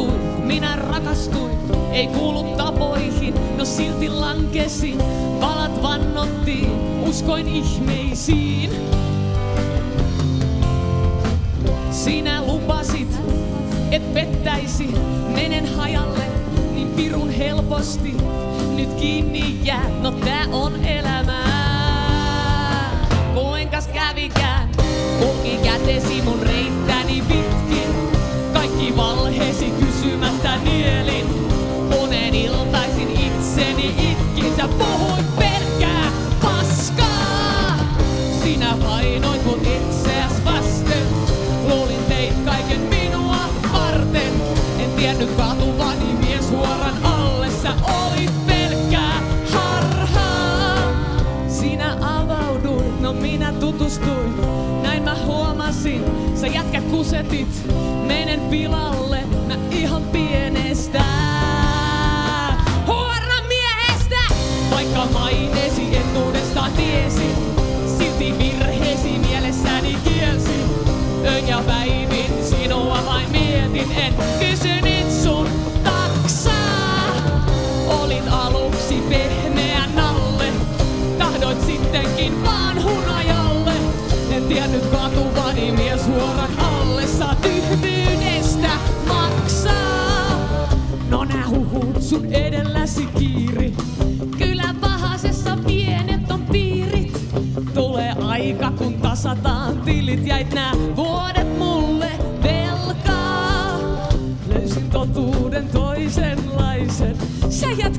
rakastuin, minä rakastuin. Ei kuulu tapoihin, no silti lankesin. Palat vannottiin, uskoin ihmeisiin. Sinä lupasit, et pettäisi, menen hajalle niin pirun helposti. Nyt kiinni jää, no tää on elämää. Kuinkas kävikään, kulki kätesi mun reittäni pitkin. Kaikki valheesi kysymättä nielin. Unen iltaisin itseni itkin, sä puhuit pelkkää paskaa. Sinä painoit mun itseäs vasten. Luulin teit kaiken minua varten. En tiennyt kaatuvani mies suoran alle. Sä olit pelkkää harhaa. Sinä avauduit, no minä tutustuin. Näin mä huomasin, sä jätkä kusetit. Menen pilalle, mä ihan pienestä. Huoran miehestä! Vaikka maineesi entuudestaan tiesin, silti virheesi mielessäni kielsin. Öin ja päivin sinua vain mietin, en kysynyt sun taksaa. Olit aluksi pehmeän alle, tahdoit sittenkin vaan hunajalle. En tiennyt kaatuvani mies huoran alle, saa tyhmyydestä maksaa. No nää huhut sun edelläsi kiiri, kyllä pahasessa pienet on piirit. Tulee aika kun tasataan tilit, jäit nää vuodet mulle velkaa. Löysin totuuden toisenlaisen, sä jäät